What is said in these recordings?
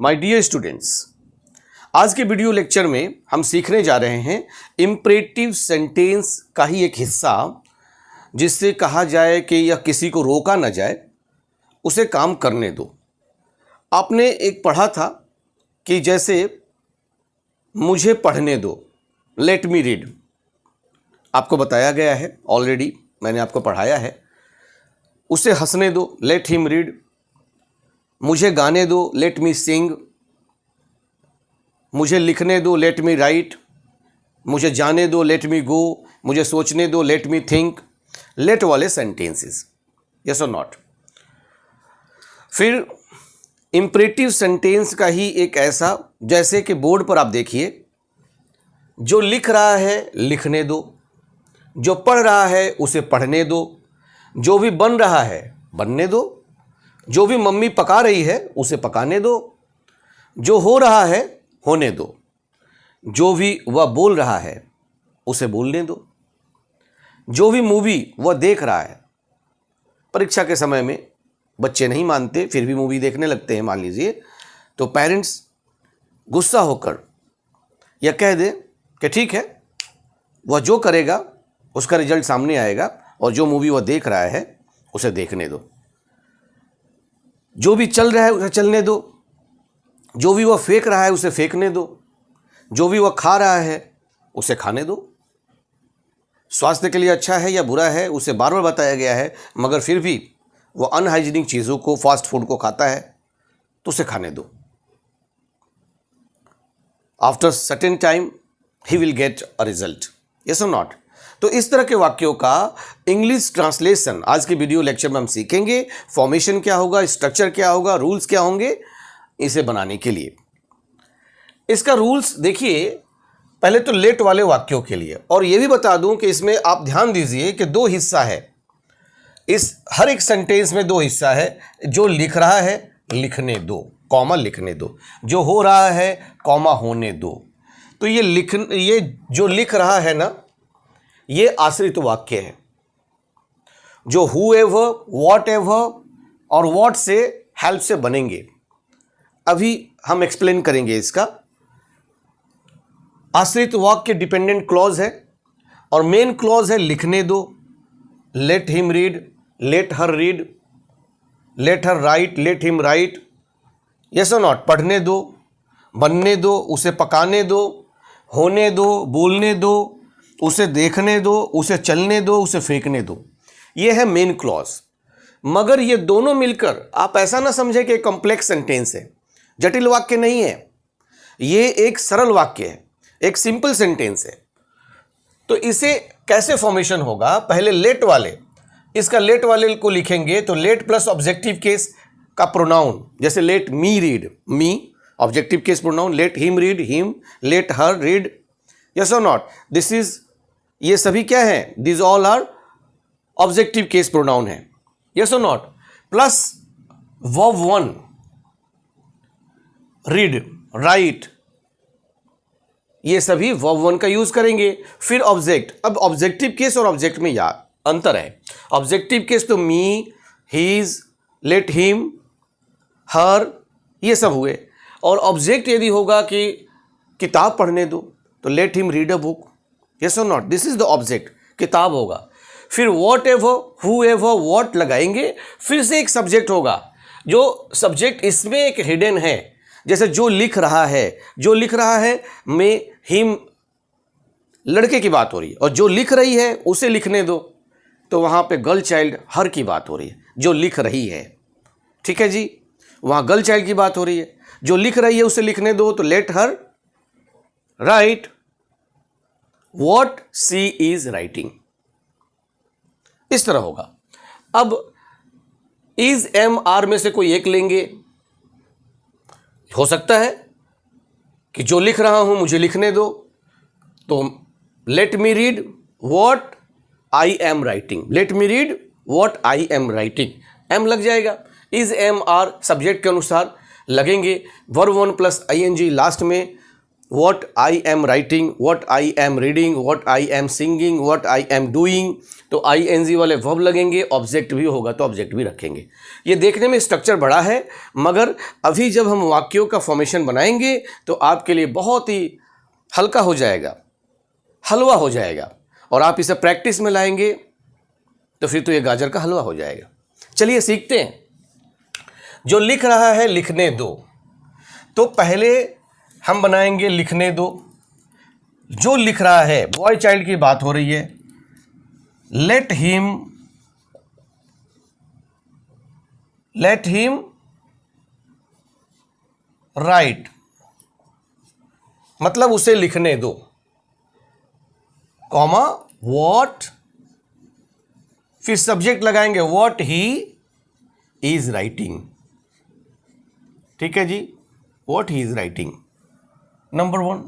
My dear students, आज के video lecture में हम सीखने जा रहे हैं इम्परेटिव सेंटेंस का ही एक हिस्सा, जिससे कहा जाए कि यह किसी को रोका न जाए, उसे काम करने दो। आपने एक पढ़ा था कि जैसे मुझे पढ़ने दो, लेट मी रीड। आपको बताया गया है, ऑलरेडी मैंने आपको पढ़ाया है। उसे हंसने दो, लेट हिम रीड। मुझे गाने दो, लेट मी सिंग। मुझे लिखने दो, लेट मी राइट। मुझे जाने दो, लेट मी गो। मुझे सोचने दो, लेट मी थिंक। लेट वाले सेंटेंसेस, यस और नॉट। फिर इम्परेटिव सेंटेंस का ही एक ऐसा, जैसे कि बोर्ड पर आप देखिए, जो लिख रहा है लिखने दो, जो पढ़ रहा है उसे पढ़ने दो, जो भी बन रहा है बनने दो, जो भी मम्मी पका रही है उसे पकाने दो, जो हो रहा है होने दो, जो भी वह बोल रहा है उसे बोलने दो, जो भी मूवी वह देख रहा है। परीक्षा के समय में बच्चे नहीं मानते, फिर भी मूवी देखने लगते हैं मान लीजिए, तो पेरेंट्स गुस्सा होकर यह कह दे कि ठीक है, वह जो करेगा उसका रिजल्ट सामने आएगा, और जो मूवी वह देख रहा है उसे देखने दो। जो भी चल रहा है उसे चलने दो, जो भी वह फेंक रहा है उसे फेंकने दो, जो भी वह खा रहा है उसे खाने दो। स्वास्थ्य के लिए अच्छा है या बुरा है उसे बार बार बताया गया है, मगर फिर भी वह अनहाइजीनिक चीज़ों को, फास्ट फूड को खाता है तो उसे खाने दो। After certain time he will get a result, yes और नॉट। तो इस तरह के वाक्यों का इंग्लिश ट्रांसलेशन आज के वीडियो लेक्चर में हम सीखेंगे। फॉर्मेशन क्या होगा, स्ट्रक्चर क्या होगा, रूल्स क्या होंगे इसे बनाने के लिए। इसका रूल्स देखिए, पहले तो लेट वाले वाक्यों के लिए, और यह भी बता दूं कि इसमें आप ध्यान दीजिए कि दो हिस्सा है। इस हर एक सेंटेंस में दो हिस्सा है। जो लिख रहा है लिखने दो, कॉमा लिखने दो, जो हो रहा है कॉमा होने दो। तो ये जो लिख रहा है ना, ये आश्रित वाक्य है, जो whoever, whatever और what से हेल्प से बनेंगे। अभी हम एक्सप्लेन करेंगे इसका। आश्रित वाक्य डिपेंडेंट क्लॉज है, और मेन क्लॉज है लिखने दो, let him read, late her read, let her right, let him right, yes और नॉट। पढ़ने दो, बनने दो, उसे पकाने दो, होने दो, बोलने दो, उसे देखने दो, उसे चलने दो, उसे फेंकने दो। यह है मेन क्लॉज। मगर ये दोनों मिलकर आप ऐसा ना समझें कि कॉम्प्लेक्स सेंटेंस है, जटिल वाक्य नहीं है। ये एक सरल वाक्य है, एक सिंपल सेंटेंस है। तो इसे कैसे फॉर्मेशन होगा, पहले लेट वाले, इसका लेट वाले को लिखेंगे तो लेट प्लस ऑब्जेक्टिव केस का प्रोनाउन, जैसे let me read, me objective case pronoun, let him read, him, let her read, yes और नॉट। दिस इज, ये सभी क्या है, this all are objective case pronoun है, यस और not. Plus verb one, read, write, ये सभी verb one का यूज करेंगे। फिर ऑब्जेक्ट। अब ऑब्जेक्टिव केस और ऑब्जेक्ट में यार अंतर है। ऑब्जेक्टिव केस तो मी, हीज, लेट हिम, हर, ये सब हुए। और ऑब्जेक्ट यदि होगा कि किताब पढ़ने दो, तो let him read a book, yes और not. This is the object, किताब होगा। फिर whatever, whoever, what लगाएंगे, फिर से एक सब्जेक्ट होगा। जो सब्जेक्ट इसमें एक हिडन है, जैसे जो लिख रहा है, जो लिख रहा है में हिम, लड़के की बात हो रही है, और जो लिख रही है उसे लिखने दो, तो वहां पे गर्ल चाइल्ड, हर की बात हो रही है, जो लिख रही है, ठीक है जी, वहां गर्ल चाइल्ड की बात हो रही है। जो लिख रही है उसे लिखने दो, तो let her right what she is writing, इस तरह होगा। अब is, am, are में से कोई एक लेंगे। हो सकता है कि जो लिख रहा हूं मुझे लिखने दो, तो let me read what I am writing, let me read what I am writing, am लग जाएगा। is, am, are सब्जेक्ट के अनुसार लगेंगे। Verb one plus ing last में, what I am writing, what I am reading, what I am singing, what I am doing, तो ing वाले verb लगेंगे, object भी होगा तो ऑब्जेक्ट भी रखेंगे। ये देखने में स्ट्रक्चर बड़ा है, मगर अभी जब हम वाक्यों का फॉर्मेशन बनाएंगे तो आपके लिए बहुत ही हल्का हो जाएगा, हलवा हो जाएगा, और आप इसे प्रैक्टिस में लाएंगे तो फिर तो ये गाजर का हलवा हो जाएगा। चलिए सीखते हैं। जो लिख रहा है लिखने दो, तो पहले हम बनाएंगे लिखने दो। जो लिख रहा है, बॉय चाइल्ड की बात हो रही है, लेट हिम राइट, मतलब उसे लिखने दो, कॉमा व्हाट, फिर सब्जेक्ट लगाएंगे व्हाट ही इज राइटिंग। ठीक है जी, what he is writing, number 1।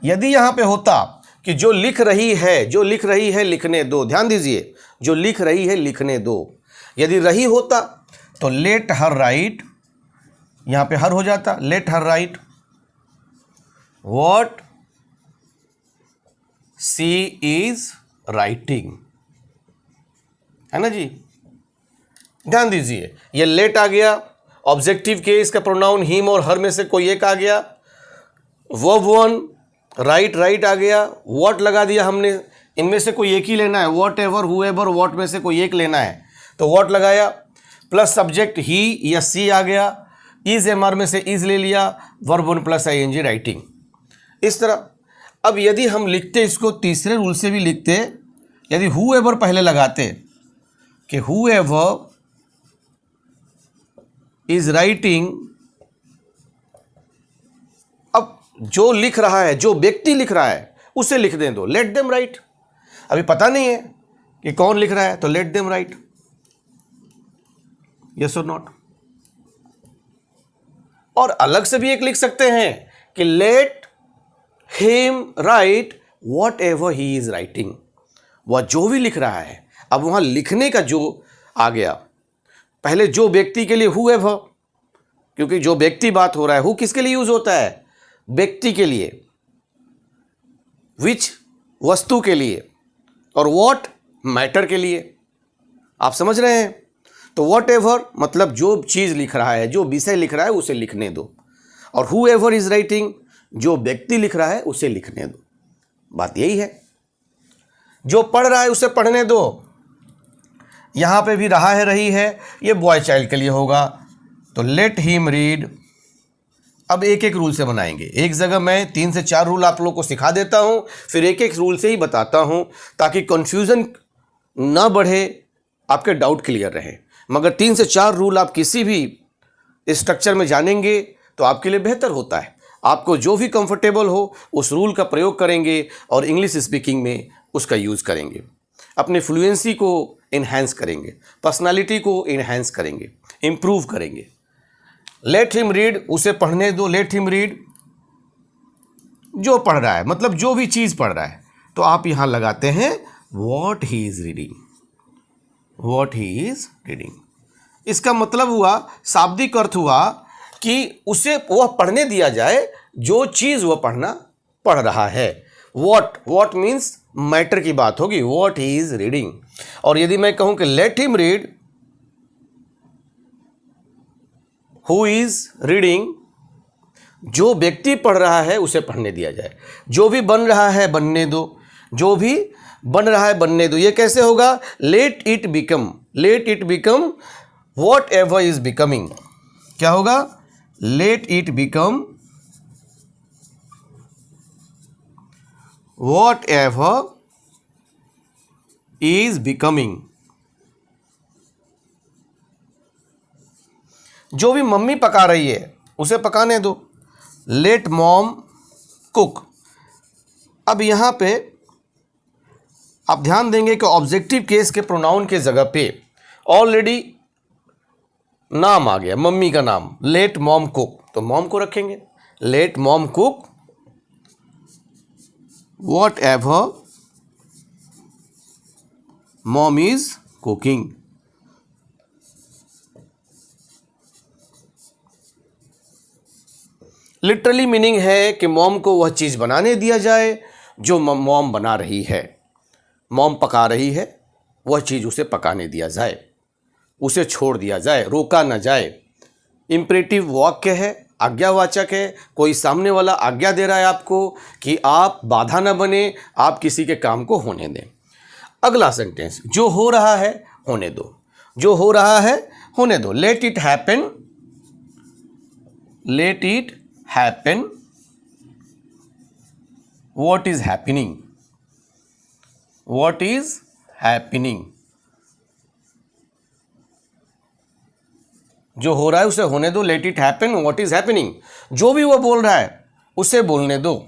यदि यहां पे होता कि जो लिख रही है लिखने दो, ध्यान दीजिए, जो लिख रही है लिखने दो, यदि रही होता तो लेट हर राइट, यहां पे हर हो जाता, let her right what she is writing, है ना जी। ध्यान दीजिए, ये लेट आ गया, ऑब्जेक्टिव केस का प्रोनाउन हिम और हर में से कोई एक आ गया, वर्ब 1 राइट आ गया, व्हाट लगा दिया हमने, इनमें से कोई एक ही लेना है, व्हाट एवर, हूएवर, व्हाट में से कोई एक लेना है, तो व्हाट लगाया, प्लस सब्जेक्ट ही या सी आ गया, इज एमआर में से इज ले लिया, वर्ब 1 प्लस आईएनजी राइटिंग, इस तरह। अब यदि हम लिखते इसको तीसरे रूल से भी लिखते, यदि हूएवर पहले लगाते कि हूएवर इज राइटिंग, अब जो लिख रहा है, जो व्यक्ति लिख रहा है उसे लिख दें दो, लेट देम राइट। अभी पता नहीं है कि कौन लिख रहा है, तो लेट देम राइट, यस और नॉट। और अलग से भी एक लिख सकते हैं कि let him right what ever he is writing, वह जो भी लिख रहा है। अब वहां लिखने का जो आ गया, पहले जो व्यक्ति के लिए हूएवर, क्योंकि जो व्यक्ति बात हो रहा है, हु किसके लिए यूज होता है, व्यक्ति के लिए, विच वस्तु के लिए, और व्हाट मैटर के लिए। आप समझ रहे हैं। तो वॉट एवर मतलब जो चीज लिख रहा है, जो विषय लिख रहा है उसे लिखने दो, और हु एवर इज राइटिंग, जो व्यक्ति लिख रहा है उसे लिखने दो। बात यही है। जो पढ़ रहा है उसे पढ़ने दो, यहां पे भी रहा है, रही है, ये बॉय चाइल्ड के लिए होगा, तो लेट हिम रीड। अब एक एक रूल से बनाएंगे, एक जगह मैं 3 से 4 रूल आप लोग को सिखा देता हूं, फिर एक एक रूल से ही बताता हूं, ताकि कंफ्यूजन ना बढ़े, आपके डाउट क्लियर रहे। मगर 3 से 4 रूल आप किसी भी स्ट्रक्चर में जानेंगे तो आपके लिए बेहतर होता है। आपको जो भी कंफर्टेबल हो उस रूल का प्रयोग करेंगे और इंग्लिश स्पीकिंग में उसका यूज़ करेंगे, अपने फ्लुएंसी को इन्हेंस करेंगे, पर्सनालिटी को इन्हेंस करेंगे, इम्प्रूव करेंगे। लेट हिम रीड, उसे पढ़ने दो, लेट हिम रीड, जो पढ़ रहा है, मतलब जो भी चीज़ पढ़ रहा है, तो आप यहाँ लगाते हैं what he is reading, what he is reading. इसका मतलब हुआ, शाब्दिक अर्थ हुआ कि उसे वह पढ़ने दिया जाए जो चीज़ वह पढ़ रहा है। वॉट मीन्स मैटर की बात होगी, वॉट ही इज़ रीडिंग। और यदि मैं कहूँ कि late him read who is reading, जो व्यक्ति पढ़ रहा है उसे पढ़ने दिया जाए, जो भी बन रहा है बनने दो, जो भी बन रहा है बनने दो। ये कैसे होगा, late it become what ever is becoming. क्या होगा, late it become what ever is becoming. जो भी मम्मी पका रही है उसे पकाने दो, लेट मॉम कुक। अब यहां पे आप ध्यान देंगे कि ऑब्जेक्टिव केस के प्रोनाउन के जगह पे ऑलरेडी नाम आ गया, मम्मी का नाम, लेट मॉम कुक, तो मॉम को रखेंगे, let mom cook whatever mom is cooking. Literally meaning है कि मॉम को वह चीज़ बनाने दिया जाए जो मॉम बना रही है। मॉम पका रही है, वह चीज़ उसे पकाने दिया जाए, उसे छोड़ दिया जाए, रोका ना जाए। इम्परेटिव वाक्य है, आज्ञावाचक है। कोई सामने वाला आज्ञा दे रहा है आपको कि आप बाधा ना बने, आप किसी के काम को होने दें। अगला सेंटेंस, जो हो रहा है होने दो। जो हो रहा है होने दो। Let it happen, let it happen what is happening, what is happening. जो हो रहा है उसे होने दो, let it happen what is happening. जो भी वह बोल रहा है उसे बोलने दो,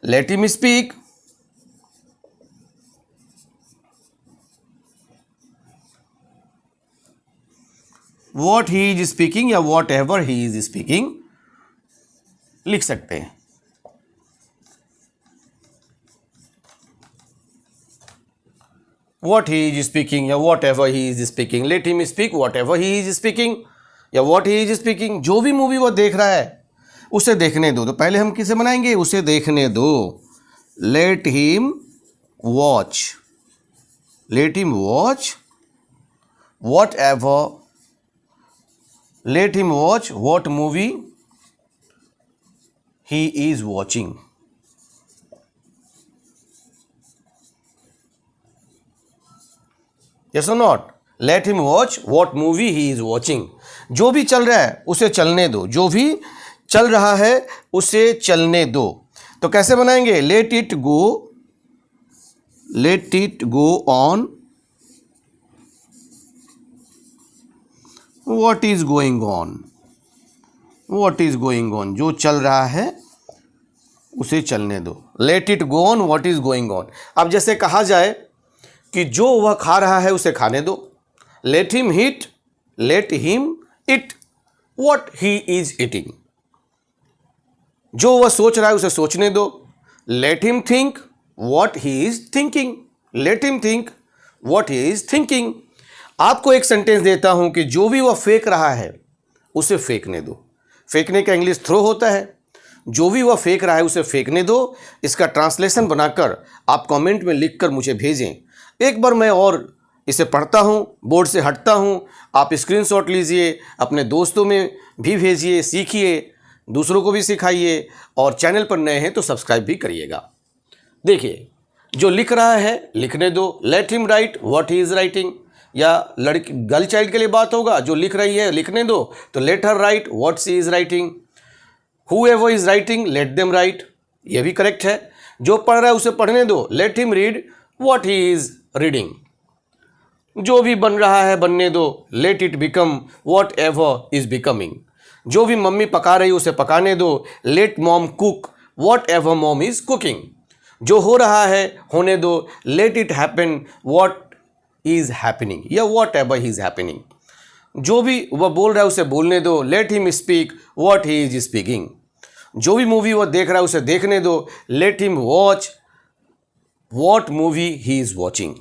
let him speak. What he is speaking या whatever he is speaking लिख सकते हैं। What he is speaking या whatever he is speaking, let him speak whatever he is speaking या what he is speaking। जो भी movie वो देख रहा है उसे देखने दो। तो पहले हम किसे बनाएंगे, उसे देखने दो। let him watch, let him watch whatever, let him watch what movie he is watching। Yes or not? Let him watch what movie he is watching। जो भी चल रहा है उसे चलने दो, जो भी चल रहा है उसे चलने दो। तो कैसे बनाएंगे, let it go, let it go on what is going on, what is going on। जो चल रहा है उसे चलने दो, let it go on what is going on। अब जैसे कहा जाए कि जो वह खा रहा है उसे खाने दो, let him heat, let him it what he is eating. जो वह सोच रहा है उसे सोचने दो, let him think what he is thinking, let him think what he is thinking. आपको एक सेंटेंस देता हूं कि जो भी वह फेंक रहा है उसे फेंकने दो। फेंकने का इंग्लिश थ्रो होता है। जो भी वह फेंक रहा है उसे फेंकने दो। इसका ट्रांसलेशन बनाकर आप कमेंट में लिखकर मुझे भेजें। एक बार मैं और इसे पढ़ता हूँ, बोर्ड से हटता हूँ, आप स्क्रीनशॉट लीजिए, अपने दोस्तों में भी भेजिए, सीखिए, दूसरों को भी सिखाइए और चैनल पर नए हैं तो सब्सक्राइब भी करिएगा। देखिए, जो लिख रहा है लिखने दो, let him right what he is writing. या लड़की गर्ल चाइल्ड के लिए बात होगा, जो लिख रही है लिखने दो, तो let her right what she is writing. Whoever is writing let them right, ये भी करेक्ट है। जो पढ़ रहा है उसे पढ़ने दो, let him read what he is reading. जो भी बन रहा है बनने दो, let it become whatever is becoming. जो भी मम्मी पका रही है उसे पकाने दो, let mom cook whatever mom is cooking. जो हो रहा है होने दो, let it happen what is happening या whatever he is happening. जो भी वह बोल रहा है उसे बोलने दो, let him speak what he is speaking. जो भी मूवी वह देख रहा है उसे देखने दो, let him watch what movie he is watching.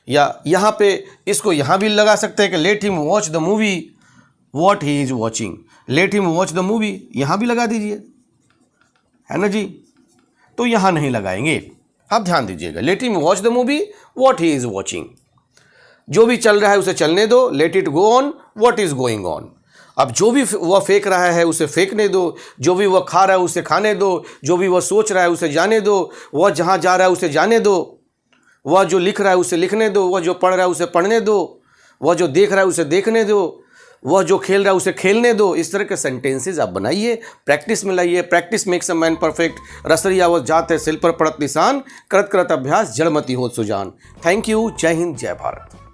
या यहाँ पे इसको यहाँ भी लगा सकते हैं कि let him watch the movie what he is watching. Let him watch the movie यहाँ भी लगा दीजिए, है ना जी। तो यहाँ नहीं लगाएंगे, आप ध्यान दीजिएगा। Let him watch the movie what he is watching. जो भी चल रहा है उसे चलने दो, let it go on what is going on. अब जो भी वह फेंक रहा है उसे फेंकने दो, जो भी वह खा रहा है उसे खाने दो, जो भी वह सोच रहा है उसे जाने दो, वह जहाँ जा रहा है उसे जाने दो, वह जो लिख रहा है उसे लिखने दो, वह जो पढ़ रहा है उसे पढ़ने दो, वह जो देख रहा है उसे देखने दो, वह जो खेल रहा है उसे खेलने दो। इस तरह के सेंटेंसेस आप बनाइए, प्रैक्टिस में लाइए। Practice makes a man perfect. रसरी आवत जात है सिल पर पड़त निशान, करत करत अभ्यास जड़मती होत सुजान। Thank you. जय हिंद, जय भारत।